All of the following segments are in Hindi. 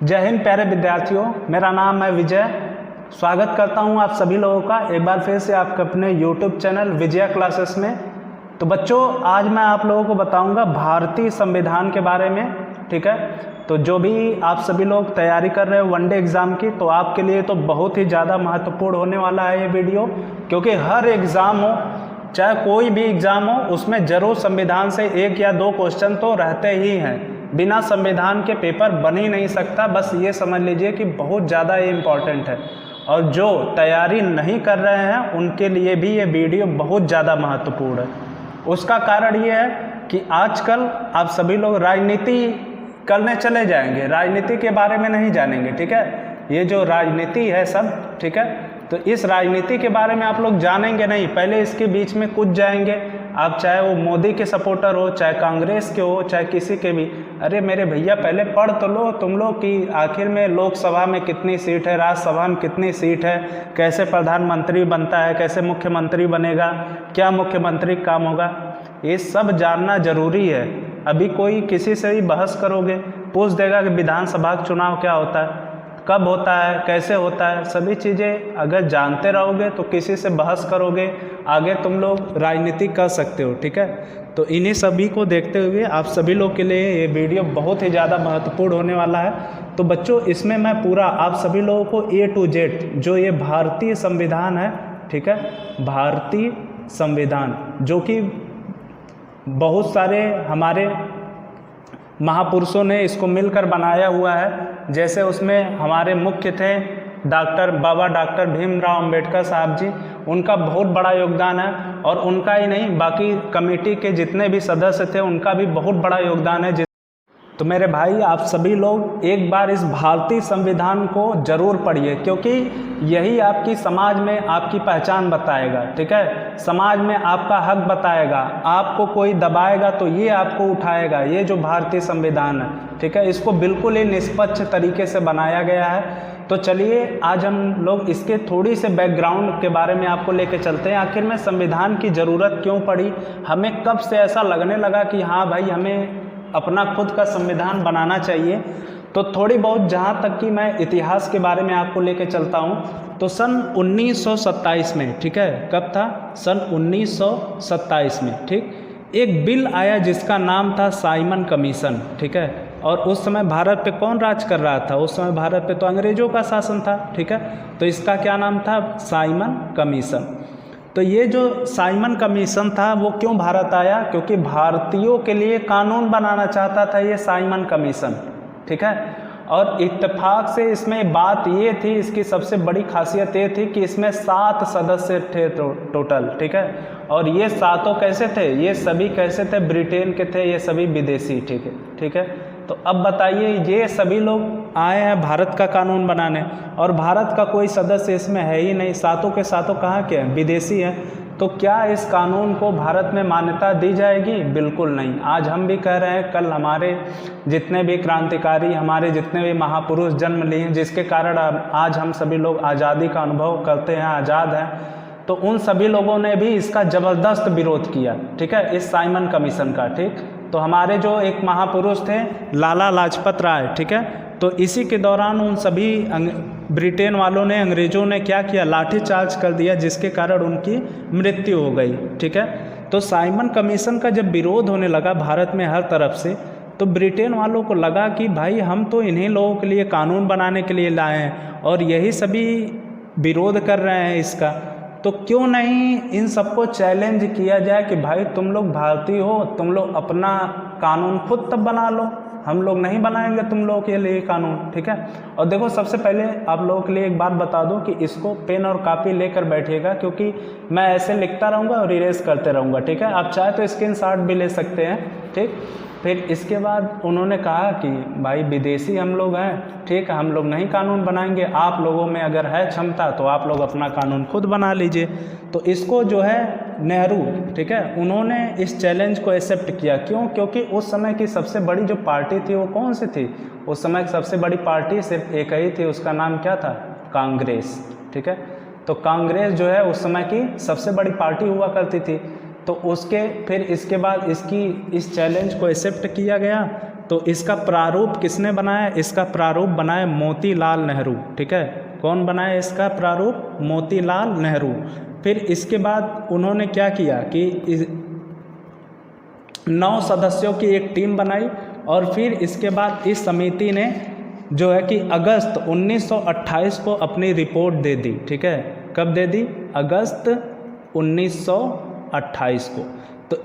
जय हिंद प्यारे विद्यार्थियों, मेरा नाम है विजय। स्वागत करता हूं आप सभी लोगों का एक बार फिर से आपके अपने YouTube चैनल विजय क्लासेस में। तो बच्चों, आज मैं आप लोगों को बताऊंगा भारतीय संविधान के बारे में। ठीक है, तो जो भी आप सभी लोग तैयारी कर रहे हो वनडे एग्ज़ाम की, तो आपके लिए तो बहुत ही ज़्यादा महत्वपूर्ण होने वाला है ये वीडियो, क्योंकि हर एग्ज़ाम हो, चाहे कोई भी एग्ज़ाम हो, उसमें ज़रूर संविधान से एक या दो क्वेश्चन तो रहते ही हैं। बिना संविधान के पेपर बन ही नहीं सकता। बस ये समझ लीजिए कि बहुत ज़्यादा ये इम्पॉर्टेंट है, और जो तैयारी नहीं कर रहे हैं उनके लिए भी ये वीडियो बहुत ज़्यादा महत्वपूर्ण है। उसका कारण ये है कि आजकल आप सभी लोग राजनीति करने चले जाएंगे, राजनीति के बारे में नहीं जानेंगे। ठीक है, ये जो राजनीति है सब, ठीक है, तो इस राजनीति के बारे में आप लोग जानेंगे नहीं, पहले इसके बीच में कूद जाएंगे। आप चाहे वो मोदी के सपोर्टर हो, चाहे कांग्रेस के हो, चाहे किसी के भी, अरे मेरे भैया पहले पढ़ तो लो तुम लोग कि आखिर में लोकसभा में कितनी सीट है, राज्यसभा में कितनी सीट है, कैसे प्रधानमंत्री बनता है, कैसे मुख्यमंत्री बनेगा, क्या मुख्यमंत्री का काम होगा, ये सब जानना जरूरी है। अभी कोई किसी से ही बहस करोगे, पूछ देगा कि विधानसभा का चुनाव क्या होता है, कब होता है, कैसे होता है, सभी चीज़ें अगर जानते रहोगे तो किसी से बहस करोगे, आगे तुम लोग राजनीति कर सकते हो। ठीक है, तो इन्हीं सभी को देखते हुए आप सभी लोग के लिए ये वीडियो बहुत ही ज़्यादा महत्वपूर्ण होने वाला है। तो बच्चों, इसमें मैं पूरा आप सभी लोगों को A to Z जो ये भारतीय संविधान है, ठीक है, भारतीय संविधान जो कि बहुत सारे हमारे महापुरुषों ने इसको मिलकर बनाया हुआ है। जैसे उसमें हमारे मुख्य थे बाबा डॉक्टर भीमराव अंबेडकर साहब जी, उनका बहुत बड़ा योगदान है, और उनका ही नहीं बाकी कमेटी के जितने भी सदस्य थे उनका भी बहुत बड़ा योगदान है। तो मेरे भाई, आप सभी लोग एक बार इस भारतीय संविधान को जरूर पढ़िए, क्योंकि यही आपकी समाज में आपकी पहचान बताएगा। ठीक है, समाज में आपका हक बताएगा। आपको कोई दबाएगा तो ये आपको उठाएगा। ये जो भारतीय संविधान है, ठीक है, इसको बिल्कुल ही निष्पक्ष तरीके से बनाया गया है। तो चलिए आज हम लोग इसके थोड़ी से बैकग्राउंड के बारे में आपको लेके चलते हैं। आखिर में संविधान की ज़रूरत क्यों पड़ी, हमें कब से ऐसा लगने लगा कि हाँ भाई, हमें अपना खुद का संविधान बनाना चाहिए। तो थोड़ी बहुत जहाँ तक कि मैं इतिहास के बारे में आपको लेके चलता हूँ, तो सन 1927 में, ठीक है, कब था, सन 1927 में, ठीक, एक बिल आया जिसका नाम था साइमन कमीशन। ठीक है, और उस समय भारत पे कौन राज कर रहा था, उस समय भारत पे तो अंग्रेजों का शासन था। ठीक है, तो इसका क्या नाम था, साइमन कमीशन। तो ये जो साइमन कमीशन था वो क्यों भारत आया, क्योंकि भारतीयों के लिए कानून बनाना चाहता था ये साइमन कमीशन। ठीक है, और इत्तेफाक से इसमें बात ये थी, इसकी सबसे बड़ी खासियत ये थी कि इसमें 7 सदस्य थे टोटल। ठीक है, और ये सातों कैसे थे, ये सभी कैसे थे, ब्रिटेन के थे, ये सभी विदेशी। ठीक है, ठीक है, तो अब बताइए, ये सभी लोग आए हैं भारत का कानून बनाने, और भारत का कोई सदस्य इसमें है ही नहीं, सातों के सातों कहाँ के हैं, विदेशी हैं। तो क्या इस कानून को भारत में मान्यता दी जाएगी? बिल्कुल नहीं। आज हम भी कह रहे हैं, कल हमारे जितने भी क्रांतिकारी, हमारे जितने भी महापुरुष जन्म लिए हैं, जिसके कारण आज हम सभी लोग आज़ादी का अनुभव करते हैं, आज़ाद हैं, तो उन सभी लोगों ने भी इसका ज़बरदस्त विरोध किया। ठीक है, इस साइमन कमीशन का। ठीक, तो हमारे जो एक महापुरुष थे लाला लाजपत राय, ठीक है, तो इसी के दौरान उन सभी ब्रिटेन वालों ने, अंग्रेज़ों ने क्या किया, लाठीचार्ज कर दिया, जिसके कारण उनकी मृत्यु हो गई। ठीक है, तो साइमन कमीशन का जब विरोध होने लगा भारत में हर तरफ से, तो ब्रिटेन वालों को लगा कि भाई हम तो इन्हीं लोगों के लिए कानून बनाने के लिए लाए हैं, और यही सभी विरोध कर रहे हैं इसका, तो क्यों नहीं इन सबको चैलेंज किया जाए कि भाई तुम लोग भारतीय हो, तुम लोग अपना कानून खुद तब बना लो, हम लोग नहीं बनाएंगे तुम लोगों के लिए कानून। ठीक है, और देखो, सबसे पहले आप लोगों के लिए एक बात बता दूं कि इसको पेन और कापी लेकर बैठिएगा, क्योंकि मैं ऐसे लिखता रहूँगा और इरेज करते रहूँगा। ठीक है, आप चाहे तो स्क्रीनशॉट भी ले सकते हैं। ठीक, फिर इसके बाद उन्होंने कहा कि भाई विदेशी हम लोग हैं, ठीक है, हम लोग नहीं कानून बनाएंगे, आप लोगों में अगर है क्षमता तो आप लोग अपना कानून खुद बना लीजिए। तो इसको जो है नेहरू, ठीक है, उन्होंने इस चैलेंज को एक्सेप्ट किया। क्यों? क्योंकि उस समय की सबसे बड़ी जो पार्टी थी वो कौन सी थी, उस समय की सबसे बड़ी पार्टी सिर्फ एक ही थी, उसका नाम क्या था, कांग्रेस। ठीक है, तो कांग्रेस जो है उस समय की सबसे बड़ी पार्टी हुआ करती थी। तो उसके फिर इसके बाद इस चैलेंज को एक्सेप्ट किया गया, तो इसका प्रारूप किसने बनाया? इसका प्रारूप बनाया मोतीलाल नेहरू, ठीक है। कौन बनाया इसका प्रारूप? मोतीलाल नेहरू। फिर इसके बाद उन्होंने क्या किया कि 9 सदस्यों की एक टीम बनाई और फिर इसके बाद इस समिति ने जो है कि अगस्त 1928 को अपनी रिपोर्ट दे दी, ठीक है। कब दे दी? अगस्त 1928 को। तो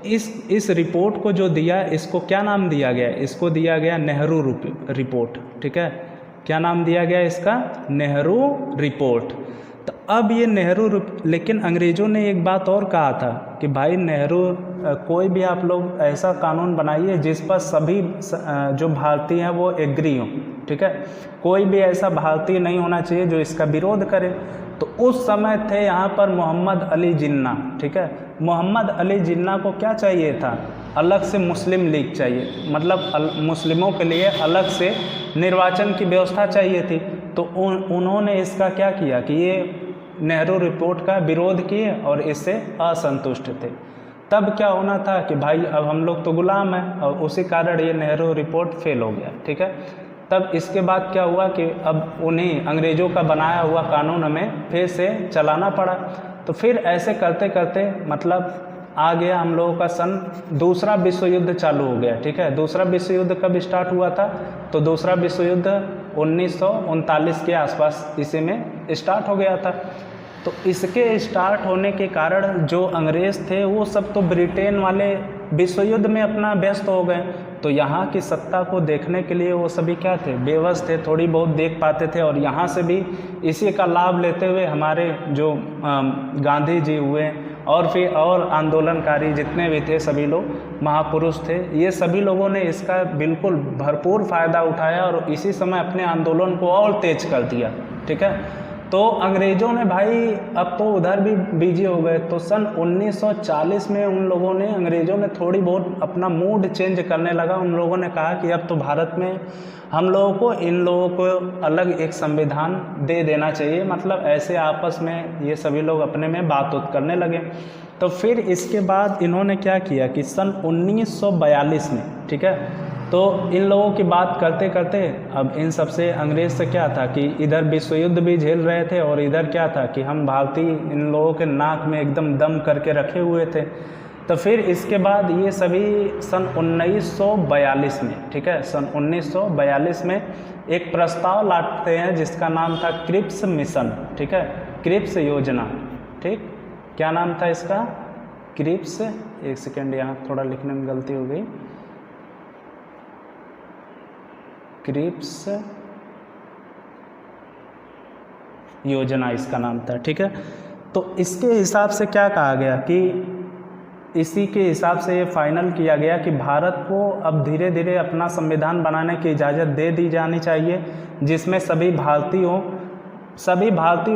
इस रिपोर्ट को जो दिया, इसको क्या नाम दिया गया? इसको दिया गया नेहरू रिपोर्ट, ठीक है। क्या नाम दिया गया इसका? नेहरू रिपोर्ट। तो अब ये नेहरू, लेकिन अंग्रेज़ों ने एक बात और कहा था कि भाई नेहरू, कोई भी आप लोग ऐसा कानून बनाइए जिस पर सभी जो भारतीय हैं वो एग्री हों, ठीक है। कोई भी ऐसा भारतीय नहीं होना चाहिए जो इसका विरोध करे। तो उस समय थे यहाँ पर मोहम्मद अली जिन्ना, ठीक है। मोहम्मद अली जिन्ना को क्या चाहिए था? अलग से मुस्लिम लीग चाहिए, मतलब मुस्लिमों के लिए अलग से निर्वाचन की व्यवस्था चाहिए थी। तो उन्होंने इसका क्या किया कि ये नेहरू रिपोर्ट का विरोध किए और इससे असंतुष्ट थे। तब क्या होना था कि भाई अब हम लोग तो गुलाम हैं, और उसी कारण ये नेहरू रिपोर्ट फेल हो गया, ठीक है। तब इसके बाद क्या हुआ कि अब उन्हीं अंग्रेज़ों का बनाया हुआ कानून हमें फिर से चलाना पड़ा। तो फिर ऐसे करते करते मतलब आ गया हम लोगों का सन दूसरा विश्व युद्ध चालू हो गया, ठीक है। दूसरा विश्व युद्ध कब स्टार्ट हुआ था? तो दूसरा विश्व युद्ध 1939 के आसपास इसी में स्टार्ट हो गया था। तो इसके स्टार्ट होने के कारण जो अंग्रेज़ थे वो सब तो ब्रिटेन वाले विश्व युद्ध में अपना व्यस्त हो गए। तो यहाँ की सत्ता को देखने के लिए वो सभी क्या थे? बेबस थे, थोड़ी बहुत देख पाते थे। और यहाँ से भी इसी का लाभ लेते हुए हमारे जो गांधी जी हुए और फिर और आंदोलनकारी जितने भी थे सभी लोग महापुरुष थे, ये सभी लोगों ने इसका बिल्कुल भरपूर फ़ायदा उठाया और इसी समय अपने आंदोलन को और तेज कर दिया, ठीक है। तो अंग्रेज़ों ने भाई अब तो उधर भी बिजी हो गए। तो सन 1940 में उन लोगों ने, अंग्रेज़ों ने थोड़ी बहुत अपना मूड चेंज करने लगा। उन लोगों ने कहा कि अब तो भारत में हम लोगों को, इन लोगों को अलग एक संविधान दे देना चाहिए। मतलब ऐसे आपस में ये सभी लोग अपने में बात करने लगे। तो फिर इसके बाद इन्होंने क्या किया कि सन 1942 में, ठीक है, तो इन लोगों की बात करते करते अब इन सबसे अंग्रेज़ से क्या था कि इधर विश्व युद्ध भी झेल रहे थे और इधर क्या था कि हम भारतीय इन लोगों के नाक में एकदम दम करके रखे हुए थे। तो फिर इसके बाद ये सभी सन 1942 में, ठीक है, सन 1942 में एक प्रस्ताव लाते हैं जिसका नाम था क्रिप्स मिशन, ठीक है, क्रिप्स योजना, ठीक। क्या नाम था इसका? क्रिप्स, एक सेकेंड यहाँ थोड़ा लिखने में गलती हो गई, क्रिप्स योजना इसका नाम था, ठीक है। तो इसके हिसाब से क्या कहा गया कि इसी के हिसाब से ये फाइनल किया गया कि भारत को अब धीरे धीरे अपना संविधान बनाने की इजाज़त दे दी जानी चाहिए, जिसमें सभी भारतीय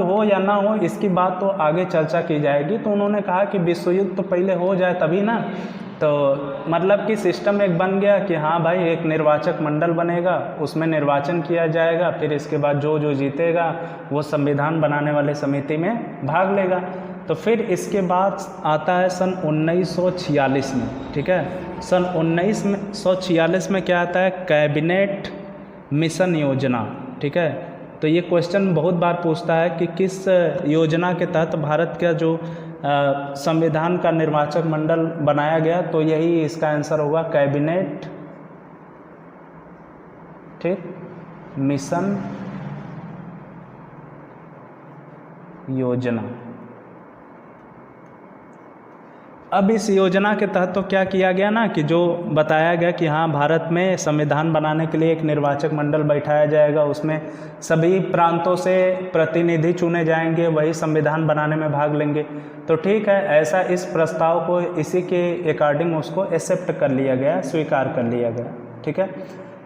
हो या ना हो इसकी बात तो आगे चर्चा की जाएगी। तो उन्होंने कहा कि विश्व युद्ध तो पहले हो जाए तभी ना। तो मतलब कि सिस्टम एक बन गया कि हाँ भाई, एक निर्वाचक मंडल बनेगा, उसमें निर्वाचन किया जाएगा, फिर इसके बाद जो जो जीतेगा वो संविधान बनाने वाले समिति में भाग लेगा। तो फिर इसके बाद आता है सन 1946 में, ठीक है। सन 1946 में क्या आता है? कैबिनेट मिशन योजना, ठीक है। तो ये क्वेश्चन बहुत बार पूछता है कि किस योजना के तहत भारत का जो संविधान का निर्वाचक मंडल बनाया गया, तो यही इसका आंसर होगा कैबिनेट, ठीक, मिशन योजना। अब इस योजना के तहत तो क्या किया गया ना कि जो बताया गया कि हाँ, भारत में संविधान बनाने के लिए एक निर्वाचक मंडल बैठाया जाएगा, उसमें सभी प्रांतों से प्रतिनिधि चुने जाएंगे, वही संविधान बनाने में भाग लेंगे। तो ठीक है, ऐसा इस प्रस्ताव को इसी के अकॉर्डिंग उसको एक्सेप्ट कर लिया गया, स्वीकार कर लिया गया, ठीक है।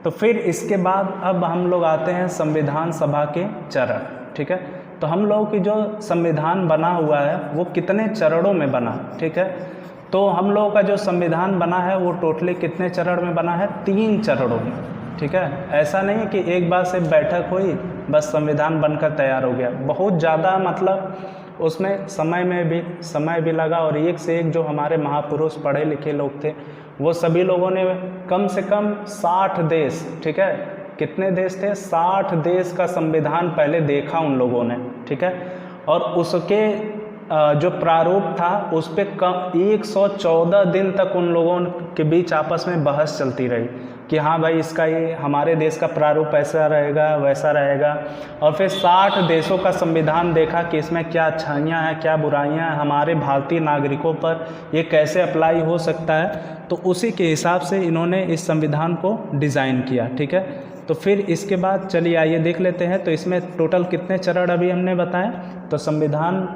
तो फिर इसके बाद अब हम लोग आते हैं संविधान सभा के चरण, ठीक है। तो हम लोगों की जो संविधान बना हुआ है वो कितने चरणों में बना, ठीक है। तो हम लोगों का जो संविधान बना है वो टोटली कितने चरण में बना है? 3 चरणों में, ठीक है। ऐसा नहीं कि एक बार से बैठक हुई बस संविधान बनकर तैयार हो गया। बहुत ज़्यादा मतलब उसमें समय भी लगा और एक से एक जो हमारे महापुरुष पढ़े लिखे लोग थे वो सभी लोगों ने कम से कम 60 देश, ठीक है, कितने देश थे, 60 देश का संविधान पहले देखा उन लोगों ने, ठीक है, और उसके जो प्रारूप था उस पर 114 दिन तक उन लोगों के बीच आपस में बहस चलती रही कि हाँ भाई इसका ये हमारे देश का प्रारूप ऐसा रहेगा वैसा रहेगा। और फिर 60 देशों का संविधान देखा कि इसमें क्या अच्छाइयाँ हैं क्या बुराइयाँ हैं, हमारे भारतीय नागरिकों पर ये कैसे अप्लाई हो सकता है। तो उसी के हिसाब से इन्होंने इस संविधान को डिज़ाइन किया, ठीक है। तो फिर इसके बाद चलिए आइए देख लेते हैं। तो इसमें टोटल कितने चरण अभी हमने बताए, तो संविधान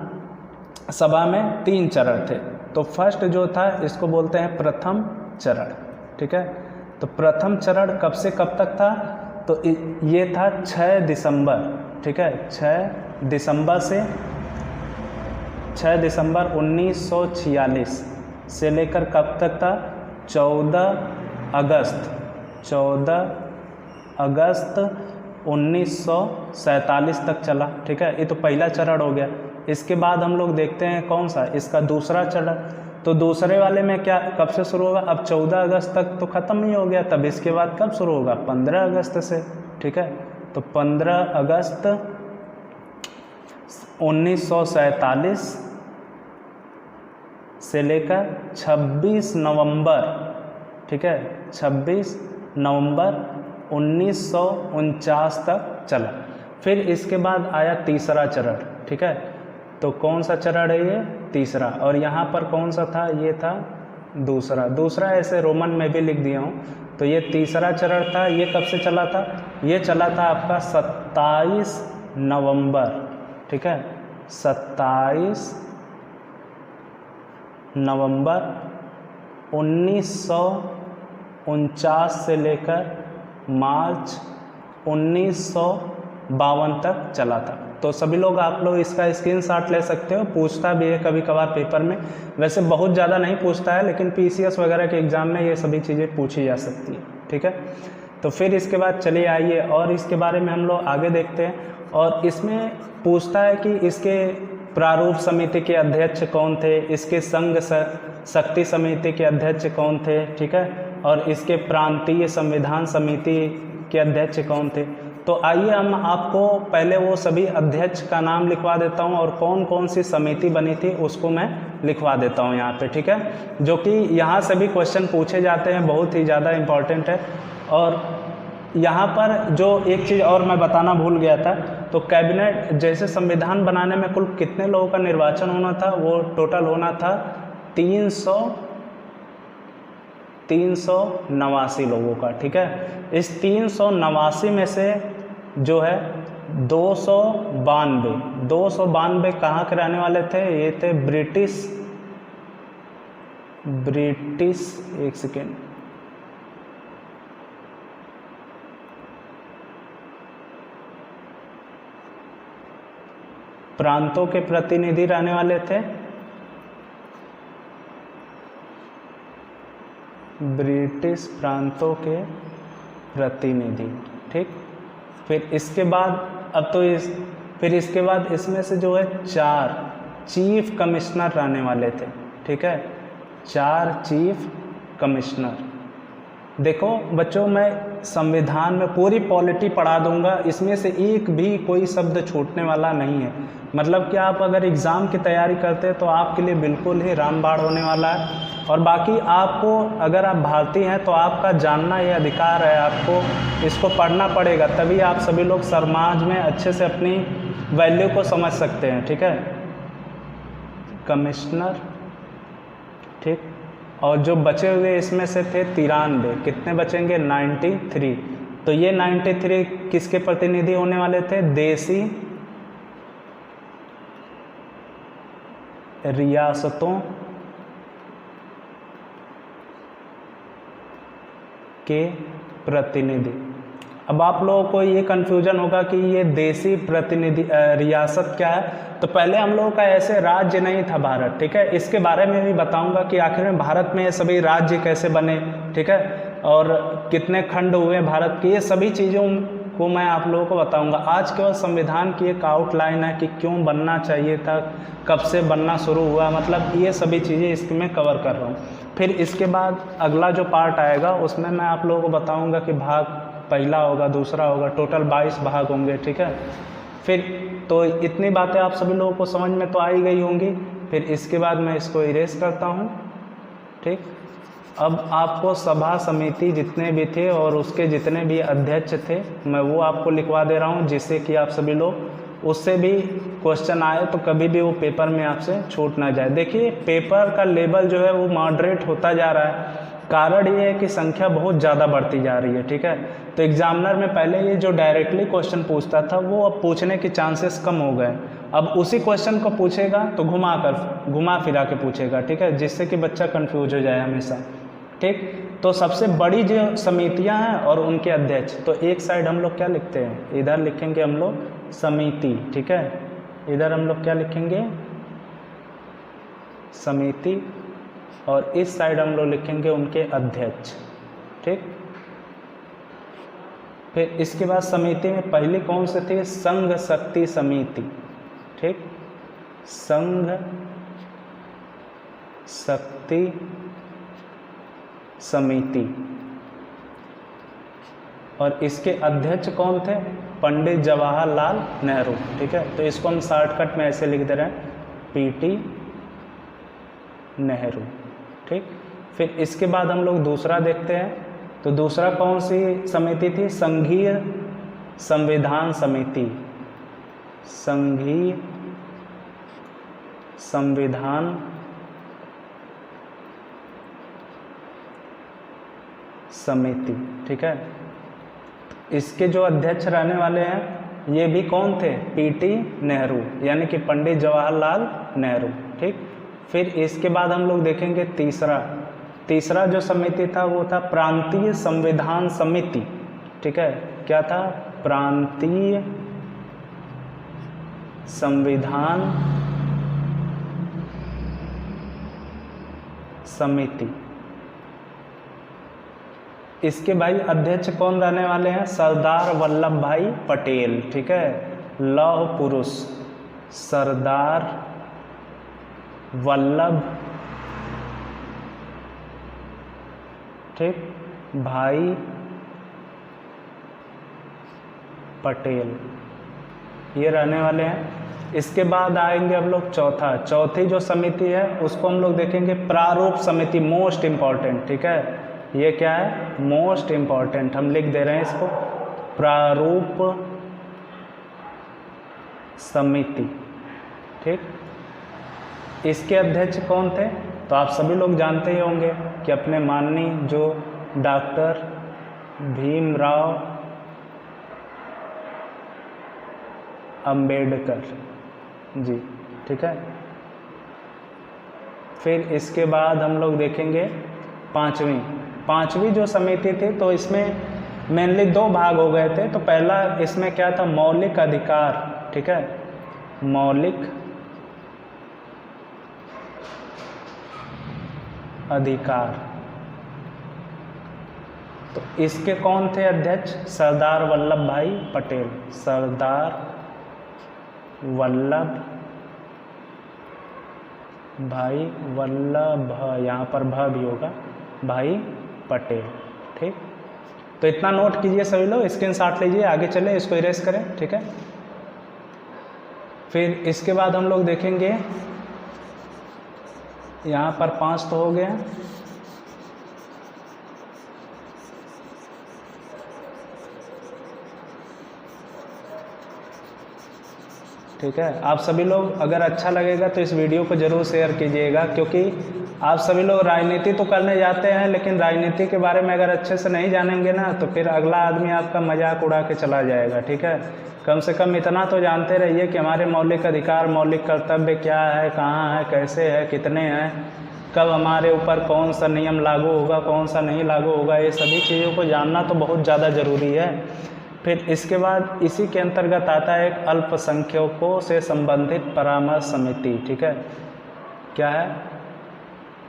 सभा में 3 चरण थे। तो फर्स्ट जो था इसको बोलते हैं प्रथम चरण, ठीक है। तो प्रथम चरण कब से कब तक था, तो ये था 6 दिसंबर, ठीक है, 6 दिसंबर से 6 दिसंबर 1946 से लेकर कब तक था, 14 अगस्त 1947 तक चला, ठीक है। ये तो पहला चरण हो गया। इसके बाद हम लोग देखते हैं कौन सा, इसका दूसरा चरण। तो दूसरे वाले में क्या कब से शुरू होगा, अब 14 अगस्त तक तो ख़त्म ही हो गया, तब इसके बाद कब शुरू होगा, 15 अगस्त से, ठीक है। तो 15 अगस्त 1947 से लेकर 26 नवंबर, ठीक है, 26 नवंबर 1949 तक चला। फिर इसके बाद आया तीसरा चरण, ठीक है। तो कौन सा चरण है ये, तीसरा। और यहाँ पर कौन सा था, ये था दूसरा ऐसे रोमन में भी लिख दिया हूँ। तो ये तीसरा चरण था, ये कब से चला था, ये चला था आपका 27 नवंबर, ठीक है, 27 नवंबर 1949 से लेकर मार्च 1952 तक चला था। तो सभी लोग आप लोग इसका स्क्रीनशॉट ले सकते हो, पूछता भी है कभी कभार पेपर में, वैसे बहुत ज़्यादा नहीं पूछता है, लेकिन पीसीएस वगैरह के एग्ज़ाम में ये सभी चीज़ें पूछी जा सकती है, ठीक है। तो फिर इसके बाद चलिए आइए और इसके बारे में हम लोग आगे देखते हैं। और इसमें पूछता है कि इसके प्रारूप समिति के अध्यक्ष कौन थे, इसके संघ शक्ति समिति के अध्यक्ष कौन थे, ठीक है, और इसके प्रांतीय संविधान समिति के अध्यक्ष कौन थे। तो आइए हम आपको पहले वो सभी अध्यक्ष का नाम लिखवा देता हूँ और कौन कौन सी समिति बनी थी उसको मैं लिखवा देता हूँ यहाँ पे, ठीक है, जो कि यहाँ से भी क्वेश्चन पूछे जाते हैं, बहुत ही ज़्यादा इम्पॉर्टेंट है। और यहाँ पर जो एक चीज़ और मैं बताना भूल गया था, तो कैबिनेट जैसे संविधान बनाने में कुल कितने लोगों का निर्वाचन होना था, वो टोटल होना था 389 लोगों का, ठीक है। इस 389 में से जो है 292 कहाँ के रहने वाले थे, ये थे ब्रिटिश, एक सेकेंड, प्रांतों के प्रतिनिधि रहने वाले थे, ब्रिटिश प्रांतों के प्रतिनिधि, ठीक। फिर इसके बाद फिर इसके बाद इसमें से जो है 4 चीफ कमिश्नर रहने वाले थे, ठीक है, 4 चीफ कमिश्नर। देखो बच्चों, मैं संविधान में पूरी पॉलिटी पढ़ा दूंगा, इसमें से एक भी कोई शब्द छूटने वाला नहीं है। मतलब कि आप अगर एग्ज़ाम की तैयारी करते हैं तो आपके लिए बिल्कुल ही रामबाण होने वाला है। और बाकी आपको, अगर आप भारतीय हैं तो आपका जानना ये अधिकार है, आपको इसको पढ़ना पड़ेगा, तभी आप सभी लोग समाज में अच्छे से अपनी वैल्यू को समझ सकते हैं, ठीक है। कमिश्नर, ठीक। और जो बचे हुए इसमें से थे 93, कितने बचेंगे, 93। तो ये 93 किसके प्रतिनिधि होने वाले थे, देशी रियासतों के प्रतिनिधि। अब आप लोगों को ये कन्फ्यूजन होगा कि ये देशी प्रतिनिधि रियासत क्या है। तो पहले हम लोगों का ऐसे राज्य नहीं था भारत, ठीक है। इसके बारे में भी बताऊंगा कि आखिर में भारत में ये सभी राज्य कैसे बने, ठीक है, और कितने खंड हुए भारत के, ये सभी चीज़ों को मैं आप लोगों को बताऊंगा। आज केवल संविधान की एक आउटलाइन है कि क्यों बनना चाहिए था, कब से बनना शुरू हुआ, मतलब ये सभी चीज़ें इसमें कवर कर रहा हूँ। फिर इसके बाद अगला जो पार्ट आएगा उसमें मैं आप लोगों को बताऊंगा कि भाग पहला होगा, दूसरा होगा, टोटल 22 भाग होंगे, ठीक है। फिर तो इतनी बातें आप सभी लोगों को समझ में तो आ ही गई होंगी। फिर इसके बाद मैं इसको इरेज करता हूँ, ठीक। अब आपको सभा समिति जितने भी थे और उसके जितने भी अध्यक्ष थे मैं वो आपको लिखवा दे रहा हूँ, जिससे कि आप सभी लोग उससे भी क्वेश्चन आए तो कभी भी वो पेपर में आपसे छूट ना जाए। देखिए पेपर का लेवल जो है वो मॉडरेट होता जा रहा है, कारण ये है कि संख्या बहुत ज़्यादा बढ़ती जा रही है, ठीक है। तो एग्जामिनर में पहले ये जो डायरेक्टली क्वेश्चन पूछता था वो अब पूछने के चांसेस कम हो गए। अब उसी क्वेश्चन को पूछेगा तो घुमा फिरा के पूछेगा, ठीक है, जिससे कि बच्चा कंफ्यूज हो जाए हमेशा, ठीक। तो सबसे बड़ी जो समितियां हैं और उनके अध्यक्ष, तो एक साइड हम लोग क्या लिखते हैं, इधर लिखेंगे हम लोग समिति, ठीक है, इधर हम लोग क्या लिखेंगे समिति, और इस साइड हम लोग लिखेंगे उनके अध्यक्ष, ठीक। फिर इसके बाद समिति में पहली कौन से थे, संघ शक्ति समिति, ठीक, संघ शक्ति समिति, और इसके अध्यक्ष कौन थे, पंडित जवाहरलाल नेहरू, ठीक है। तो इसको हम शॉर्टकट में ऐसे लिख दे रहे हैं पीटी नेहरू, ठीक। फिर इसके बाद हम लोग दूसरा देखते हैं, तो दूसरा कौन सी समिति थी, संघीय संविधान समिति, संघीय संविधान समिति, ठीक है। इसके जो अध्यक्ष रहने वाले हैं ये भी कौन थे, पीटी नेहरू, यानी कि पंडित जवाहरलाल नेहरू, ठीक। फिर इसके बाद हम लोग देखेंगे तीसरा जो समिति था वो था प्रांतीय संविधान समिति, ठीक है। क्या था, प्रांतीय संविधान समिति। इसके भाई अध्यक्ष कौन रहने वाले हैं, सरदार वल्लभ भाई पटेल, ठीक है, लौह पुरुष सरदार वल्लभ, ठीक, भाई पटेल, ये रहने वाले हैं। इसके बाद आएंगे हम लोग चौथी जो समिति है उसको हम लोग देखेंगे प्रारूप समिति, मोस्ट इम्पॉर्टेंट, ठीक है। ये क्या है, मोस्ट इम्पॉर्टेंट, हम लिख दे रहे हैं इसको प्रारूप समिति, ठीक। इसके अध्यक्ष कौन थे, तो आप सभी लोग जानते ही होंगे कि अपने माननीय जो डॉक्टर भीमराव अंबेडकर जी, ठीक है। फिर इसके बाद हम लोग देखेंगे पांचवी जो समिति थी, तो इसमें मेनली 2 भाग हो गए थे। तो पहला इसमें क्या था, मौलिक अधिकार, ठीक है, मौलिक अधिकार। तो इसके कौन थे अध्यक्ष, सरदार वल्लभ भाई पटेल, सरदार वल्लभ भाई यहाँ पर भ भी होगा, भाई पटेल, ठीक। तो इतना नोट कीजिए सभी लोग, स्क्रीनशॉट लीजिए, आगे चले इसको इरेज करें, ठीक है। फिर इसके बाद हम लोग देखेंगे यहाँ पर 5 तो हो गए, ठीक है। आप सभी लोग अगर अच्छा लगेगा तो इस वीडियो को ज़रूर शेयर कीजिएगा, क्योंकि आप सभी लोग राजनीति तो करने जाते हैं लेकिन राजनीति के बारे में अगर अच्छे से नहीं जानेंगे ना तो फिर अगला आदमी आपका मजाक उड़ा के चला जाएगा, ठीक है। कम से कम इतना तो जानते रहिए कि हमारे मौलिक अधिकार, मौलिक कर्तव्य क्या है, कहाँ है, कैसे है, कितने हैं, कब हमारे ऊपर कौन सा नियम लागू होगा, कौन सा नहीं लागू होगा, ये सभी चीज़ों को जानना तो बहुत ज़्यादा ज़रूरी है। फिर इसके बाद इसी के अंतर्गत आता है एक अल्पसंख्यकों से संबंधित परामर्श समिति, ठीक है। क्या है,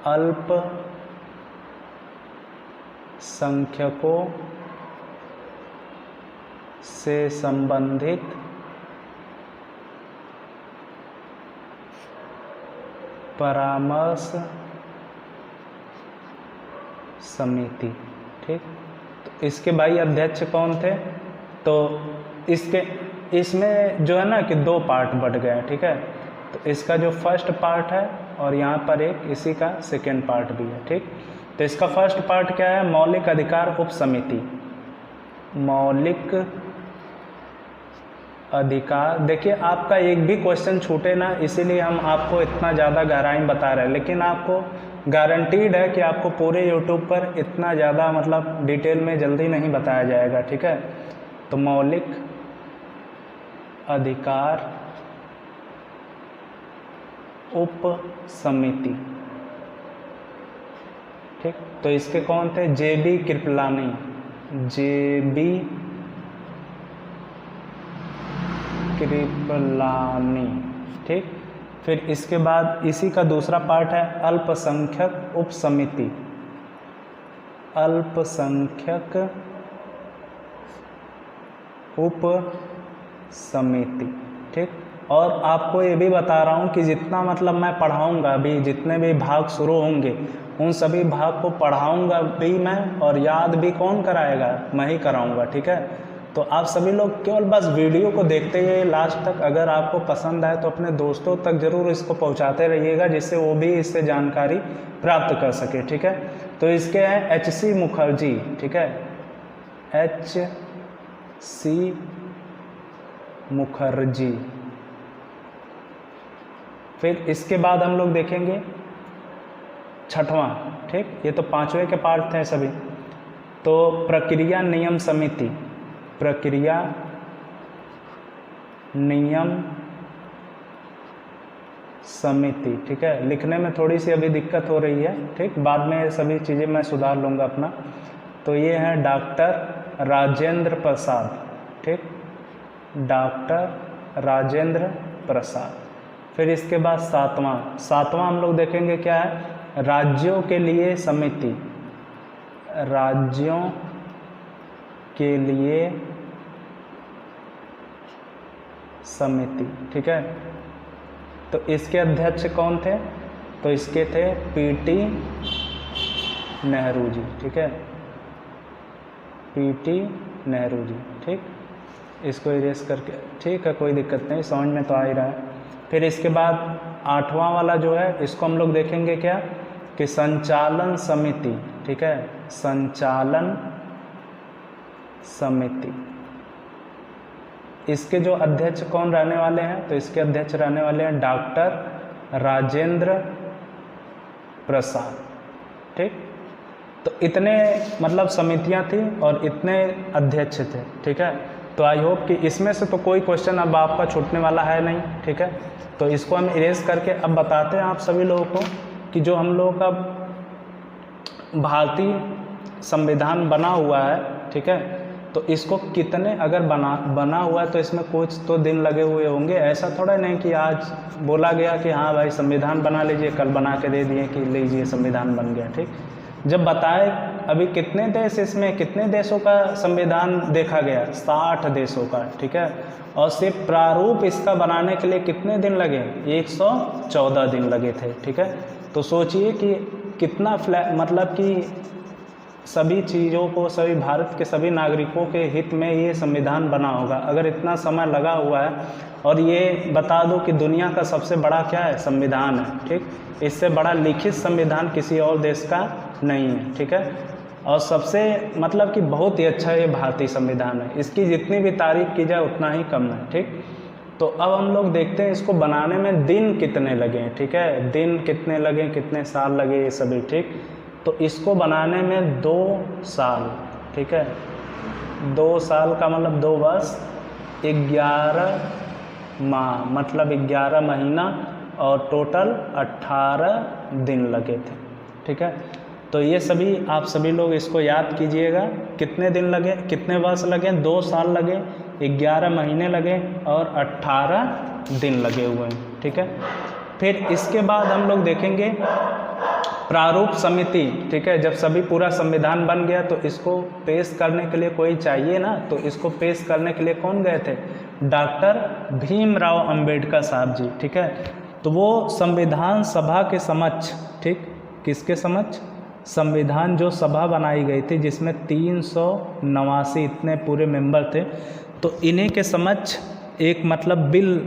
अल्पसंख्यकों से संबंधित परामर्श समिति। ठीक, तो इसके भाई अध्यक्ष कौन थे? तो इसमें जो है ना कि 2 पार्ट बट गए। ठीक है, तो इसका जो फर्स्ट पार्ट है और यहाँ पर एक इसी का सेकेंड पार्ट भी है। ठीक, तो इसका फर्स्ट पार्ट क्या है? मौलिक अधिकार उप समिति। मौलिक अधिकार, देखिए आपका एक भी क्वेश्चन छूटे ना, इसीलिए हम आपको इतना ज़्यादा गहराई में बता रहे हैं, लेकिन आपको गारंटीड है कि आपको पूरे यूट्यूब पर इतना ज़्यादा मतलब डिटेल में जल्दी नहीं बताया जाएगा। ठीक है, तो मौलिक अधिकार उप समिति। ठीक, तो इसके कौन थे? JB कृपलानी। JB कृपलानी। ठीक, फिर इसके बाद इसी का दूसरा पार्ट है अल्पसंख्यक उप समिति। अल्पसंख्यक उप समिति। ठीक, और आपको ये भी बता रहा हूँ कि जितना मतलब मैं पढ़ाऊँगा अभी, जितने भी भाग शुरू होंगे उन सभी भाग को पढ़ाऊँगा भी मैं, और याद भी कौन कराएगा? मैं ही कराऊँगा। ठीक है, तो आप सभी लोग केवल बस वीडियो को देखते हुए लास्ट तक, अगर आपको पसंद आए तो अपने दोस्तों तक ज़रूर इसको पहुंचाते रहिएगा, जिससे वो भी इससे जानकारी प्राप्त कर सके। ठीक है, तो इसके हैं HC मुखर्जी। ठीक है, HC मुखर्जी। फिर इसके बाद हम लोग देखेंगे 6वां। ठीक, ये तो 5वें के पार्ट थे सभी। तो प्रक्रिया नियम समिति। प्रक्रिया नियम समिति। ठीक है, लिखने में थोड़ी सी अभी दिक्कत हो रही है। ठीक, बाद में ये सभी चीज़ें मैं सुधार लूँगा अपना। तो ये हैं डॉक्टर राजेंद्र प्रसाद। ठीक, डॉक्टर राजेंद्र प्रसाद। फिर इसके बाद 7वां हम लोग देखेंगे क्या है? राज्यों के लिए समिति। राज्यों के लिए समिति। ठीक है, तो इसके अध्यक्ष कौन थे? तो इसके थे PT नेहरू जी। ठीक है, PT नेहरू जी। ठीक, इसको इरेज करके, ठीक है कोई दिक्कत नहीं, समझ में तो आ ही रहा है। फिर इसके बाद 8वां वाला जो है, इसको हम लोग देखेंगे क्या कि संचालन समिति। ठीक है, संचालन समिति। इसके जो अध्यक्ष कौन रहने वाले हैं? तो इसके अध्यक्ष रहने वाले हैं डॉक्टर राजेंद्र प्रसाद। ठीक, तो इतने मतलब समितियां थी और इतने अध्यक्ष थे। ठीक है, तो आई होप कि इसमें से तो कोई क्वेश्चन अब आपका छूटने वाला है नहीं। ठीक है, तो इसको हम इरेज करके अब बताते हैं आप सभी लोगों को कि जो हम लोगों का भारतीय संविधान बना हुआ है। ठीक है, तो इसको कितने अगर बना हुआ है तो इसमें कुछ तो दिन लगे हुए होंगे। ऐसा थोड़ा नहीं कि आज बोला गया कि हाँ भाई संविधान बना लीजिए, कल बना के दे दिए कि लीजिए संविधान बन गया। ठीक, जब बताए अभी कितने देश, इसमें कितने देशों का संविधान देखा गया? 60 देशों का। ठीक है, और सिर्फ प्रारूप इसका बनाने के लिए कितने दिन लगे? 114 दिन लगे थे। ठीक है, तो सोचिए कि कितना मतलब कि सभी चीज़ों को, सभी भारत के सभी नागरिकों के हित में ये संविधान बना होगा अगर इतना समय लगा हुआ है। और ये बता दो कि दुनिया का सबसे बड़ा क्या है? संविधान है। ठीक, इससे बड़ा लिखित संविधान किसी और देश का नहीं है। ठीक है, और सबसे मतलब कि बहुत ही अच्छा ये भारतीय संविधान है। इसकी जितनी भी तारीफ की जाए उतना ही कम है। ठीक, तो अब हम लोग देखते हैं इसको बनाने में दिन कितने लगे। ठीक है, दिन कितने लगे, कितने साल लगे, ये सभी। ठीक, तो इसको बनाने में 2 साल। ठीक है, 2 साल का मतलब 2 वर्ष 11 माह, मतलब 11 महीना, और टोटल 18 दिन लगे थे। ठीक है, तो ये सभी आप सभी लोग इसको याद कीजिएगा। कितने दिन लगे, कितने वर्ष लगे? 2 साल लगे, 11 महीने लगे और 18 दिन लगे हुए हैं। ठीक है, फिर इसके बाद हम लोग देखेंगे प्रारूप समिति। ठीक है, जब सभी पूरा संविधान बन गया तो इसको पेश करने के लिए कोई चाहिए ना, तो इसको पेश करने के लिए कौन गए थे? डॉक्टर भीमराव अंबेडकर साहब जी। ठीक है, तो वो संविधान सभा के समक्ष, ठीक, किसके समक्ष? संविधान जो सभा बनाई गई थी जिसमें 389 इतने पूरे मेंबर थे, तो इन्हीं के समक्ष एक मतलब बिल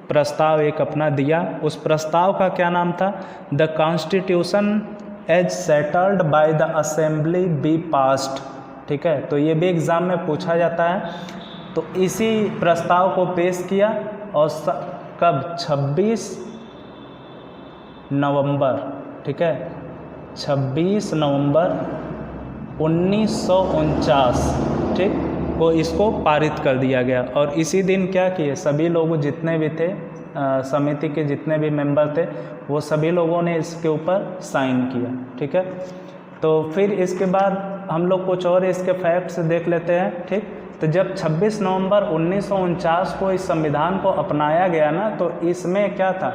प्रस्ताव एक अपना दिया। उस प्रस्ताव का क्या नाम था? The constitution as settled by the assembly be passed. ठीक है, तो ये भी एग्ज़ाम में पूछा जाता है। तो इसी प्रस्ताव को पेश किया और कब? 26 नवंबर। ठीक है, 26 नवंबर 1949 ठीक को इसको पारित कर दिया गया। और इसी दिन क्या किए? सभी लोग जितने भी थे समिति के जितने भी मेंबर थे वो सभी लोगों ने इसके ऊपर साइन किया। ठीक है, तो फिर इसके बाद हम लोग कुछ और इसके फैक्ट्स देख लेते हैं। ठीक, तो जब 26 नवंबर 1949 को इस संविधान को अपनाया गया ना, तो इसमें क्या था?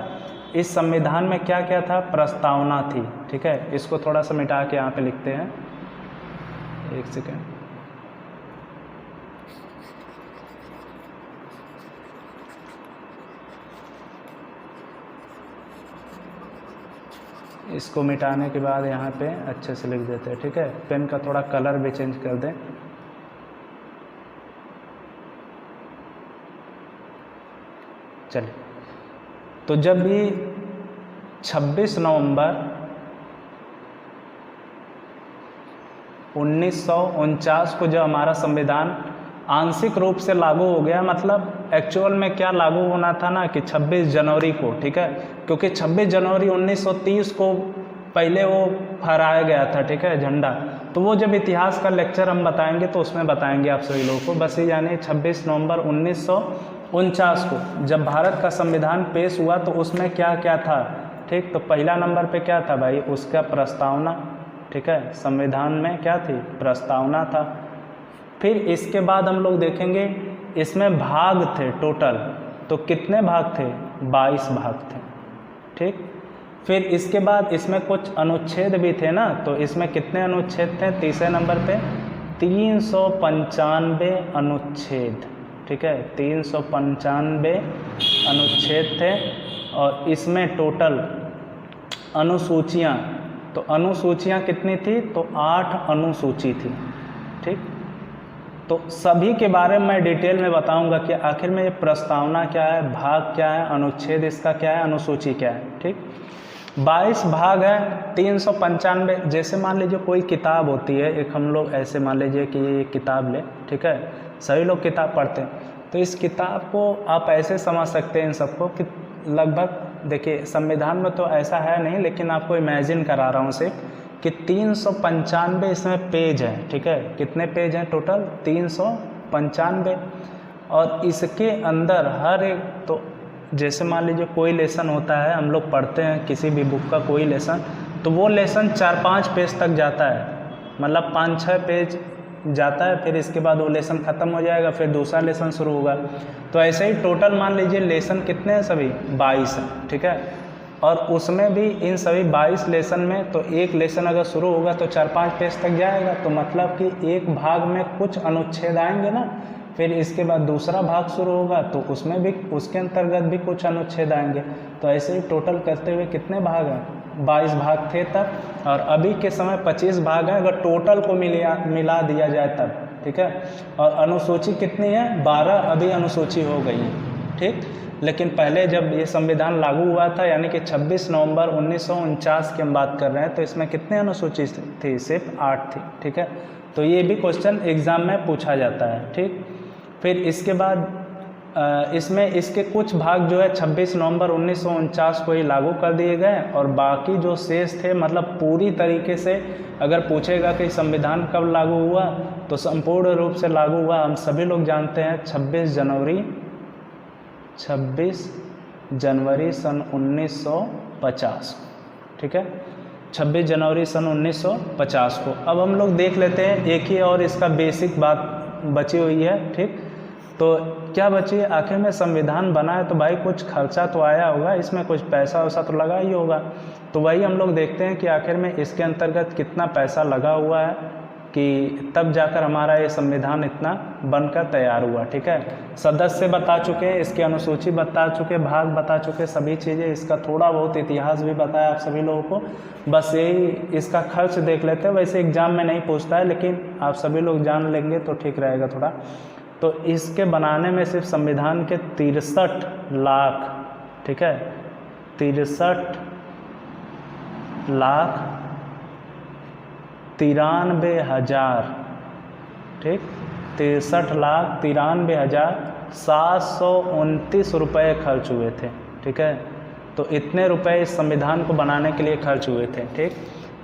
इस संविधान में क्या क्या था? प्रस्तावना थी। ठीक है, इसको थोड़ा सा मिटा के यहाँ पे लिखते हैं, एक सेकेंड। इसको मिटाने के बाद यहाँ पे अच्छे से लिख देते हैं। ठीक है, पेन का थोड़ा कलर भी चेंज कर दें। चलिए, तो जब भी 26 नवंबर 1949 को जब हमारा संविधान आंशिक रूप से लागू हो गया, मतलब एक्चुअल में क्या लागू होना था ना कि 26 जनवरी को। ठीक है, क्योंकि 26 जनवरी 1930 को पहले वो फहराया गया था। ठीक है, झंडा। तो वो जब इतिहास का लेक्चर हम बताएंगे तो उसमें बताएंगे आप सभी लोगों को। बस ये यानी 26 नवंबर 1949 को जब भारत का संविधान पेश हुआ तो उसमें क्या क्या था? ठीक, तो पहला नंबर पे क्या था भाई? उसका प्रस्तावना। ठीक है, संविधान में क्या थी? प्रस्तावना था। फिर इसके बाद हम लोग देखेंगे इसमें भाग थे टोटल, तो कितने भाग थे? 22 भाग थे। ठीक, फिर इसके बाद इसमें कुछ अनुच्छेद भी थे ना, तो इसमें कितने अनुच्छेद थे? तीसरे नंबर पे 395 अनुच्छेद। ठीक है, 395 अनुच्छेद थे। और इसमें टोटल अनुसूचियाँ, तो अनुसूचियाँ कितनी थी? तो 8 अनुसूची थी। ठीक, तो सभी के बारे में मैं डिटेल में बताऊंगा कि आखिर में ये प्रस्तावना क्या है, भाग क्या है, अनुच्छेद इसका क्या है, अनुसूची क्या है। ठीक, 22 भाग है, 395। जैसे मान लीजिए कोई किताब होती है, एक हम लोग ऐसे मान लीजिए कि ये किताब ले। ठीक है, सभी लोग किताब पढ़ते हैं, तो इस किताब को आप ऐसे समझ सकते हैं इन सबको कि लगभग, देखिए संविधान में तो ऐसा है नहीं, लेकिन आपको इमेजिन करा रहा हूँ सिर्फ कि 395 इसमें पेज हैं। ठीक है, कितने पेज हैं टोटल? 395। और इसके अंदर हर एक, तो जैसे मान लीजिए कोई लेसन होता है, हम लोग पढ़ते हैं किसी भी बुक का कोई लेसन, तो वो लेसन 4-5 पेज तक जाता है, मतलब 5-6 पेज जाता है। फिर इसके बाद वो लेसन ख़त्म हो जाएगा, फिर दूसरा लेसन शुरू होगा। तो ऐसे ही टोटल मान लीजिए लेसन कितने हैं? सभी 22 हैं। ठीक है, और उसमें भी इन सभी 22 लेसन में तो एक लेसन अगर शुरू होगा तो 4-5 पेज तक जाएगा, तो मतलब कि एक भाग में कुछ अनुच्छेद आएंगे ना, फिर इसके बाद दूसरा भाग शुरू होगा तो उसमें भी उसके अंतर्गत भी कुछ अनुच्छेद आएंगे। तो ऐसे ही टोटल करते हुए कितने भाग हैं? 22 भाग थे तब, और अभी के समय 25 भाग हैं अगर टोटल को मिला दिया जाए तब। ठीक है, और अनुसूची कितनी है? 12 अभी अनुसूची हो गई है। ठीक, लेकिन पहले जब ये संविधान लागू हुआ था, यानी कि 26 नवंबर 1949 की हम बात कर रहे हैं, तो इसमें कितने अनुसूची थी? सिर्फ 8 थी। ठीक है, तो ये भी क्वेश्चन एग्ज़ाम में पूछा जाता है। ठीक, फिर इसके बाद इसमें इसके कुछ भाग जो है 26 नवंबर 1949 को ही लागू कर दिए गए, और बाकी जो शेष थे, मतलब पूरी तरीके से अगर पूछेगा कि संविधान कब लागू हुआ, तो संपूर्ण रूप से लागू हुआ हम सभी लोग जानते हैं 26 जनवरी सन 1950। ठीक है, 26 जनवरी सन 1950 को। अब हम लोग देख लेते हैं, एक ही और इसका बेसिक बात बची हुई है। ठीक, तो क्या बची है? आखिर में संविधान बना है तो भाई कुछ खर्चा तो आया होगा, इसमें कुछ पैसा वैसा तो लगा ही होगा। तो वही हम लोग देखते हैं कि आखिर में इसके अंतर्गत कितना पैसा लगा हुआ है। कि तब जाकर हमारा ये संविधान इतना बनकर तैयार हुआ। ठीक है, सदस्य बता चुके हैं, इसकी अनुसूची बता चुके, भाग बता चुके, सभी चीज़ें, इसका थोड़ा बहुत इतिहास भी बताया आप सभी लोगों को। बस यही इसका खर्च देख लेते हैं। वैसे एग्ज़ाम में नहीं पूछता है, लेकिन आप सभी लोग जान लेंगे तो ठीक रहेगा थोड़ा। तो इसके बनाने में सिर्फ संविधान के 63 लाख, ठीक है, 63,93,000, ठीक, 63,93,729 रुपये खर्च हुए थे। ठीक है, तो इतने रुपए इस संविधान को बनाने के लिए खर्च हुए थे। ठीक,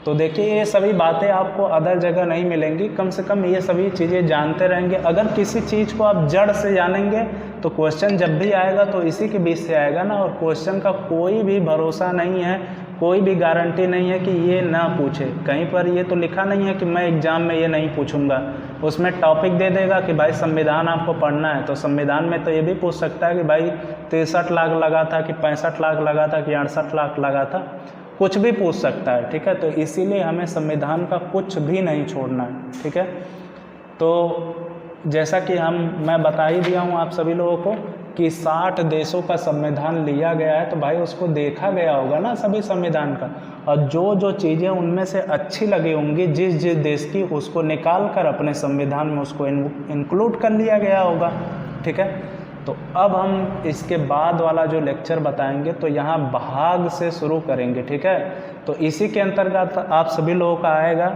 तो देखिए ये सभी बातें आपको अदर जगह नहीं मिलेंगी, कम से कम ये सभी चीज़ें जानते रहेंगे। अगर किसी चीज़ को आप जड़ से जानेंगे तो क्वेश्चन जब भी आएगा तो इसी के बीच से आएगा ना। और क्वेश्चन का कोई भी भरोसा नहीं है, कोई भी गारंटी नहीं है कि ये ना पूछे। कहीं पर ये तो लिखा नहीं है कि मैं एग्ज़ाम में ये नहीं पूछूंगा। उसमें टॉपिक दे देगा कि भाई संविधान आपको पढ़ना है, तो संविधान में तो ये भी पूछ सकता है कि भाई 63 लाख लगा था कि 65 लाख लगा था कि 68 लाख लगा था, कुछ भी पूछ सकता है। ठीक है, तो इसीलिए हमें संविधान का कुछ भी नहीं छोड़ना है। ठीक है, तो जैसा कि मैं बता ही दिया हूँ आप सभी लोगों को कि 60 देशों का संविधान लिया गया है, तो भाई उसको देखा गया होगा ना सभी संविधान का, और जो जो चीज़ें उनमें से अच्छी लगी होंगी जिस जिस देश की, उसको निकाल कर अपने संविधान में उसको इंक्लूड कर लिया गया होगा। ठीक है, तो अब हम इसके बाद वाला जो लेक्चर बताएंगे तो यहाँ भाग से शुरू करेंगे। ठीक है, तो इसी के अंतर्गत आप सभी लोगों का आएगा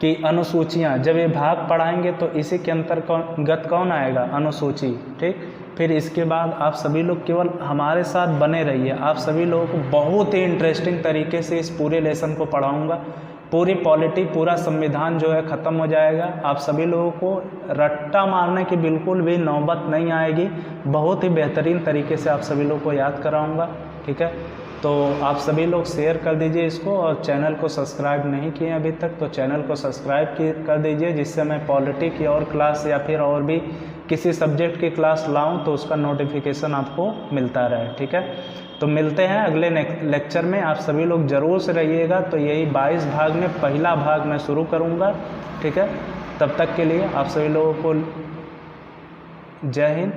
कि अनुसूचियाँ, जब ये भाग पढ़ाएंगे तो इसी के अंतर्गत कौन आएगा, अनुसूची। ठीक, फिर इसके बाद आप सभी लोग केवल हमारे साथ बने रहिए। आप सभी लोगों को बहुत ही इंटरेस्टिंग तरीके से इस पूरे लेसन को पढ़ाऊँगा। पूरी पॉलिटी, पूरा संविधान जो है ख़त्म हो जाएगा। आप सभी लोगों को रट्टा मारने की बिल्कुल भी नौबत नहीं आएगी। बहुत ही बेहतरीन तरीके से आप सभी लोगों को याद कराऊंगा। ठीक है, तो आप सभी लोग शेयर कर दीजिए इसको, और चैनल को सब्सक्राइब नहीं किए अभी तक तो चैनल को सब्सक्राइब कर दीजिए, जिससे मैं पॉलिटी की और क्लास या फिर और भी किसी सब्जेक्ट की क्लास लाऊं तो उसका नोटिफिकेशन आपको मिलता रहे। ठीक है, तो मिलते हैं अगले लेक्चर में। आप सभी लोग ज़रूर से रहिएगा। तो यही 22 भाग में पहला भाग मैं शुरू करूँगा। ठीक है, तब तक के लिए आप सभी लोगों को जय हिंद।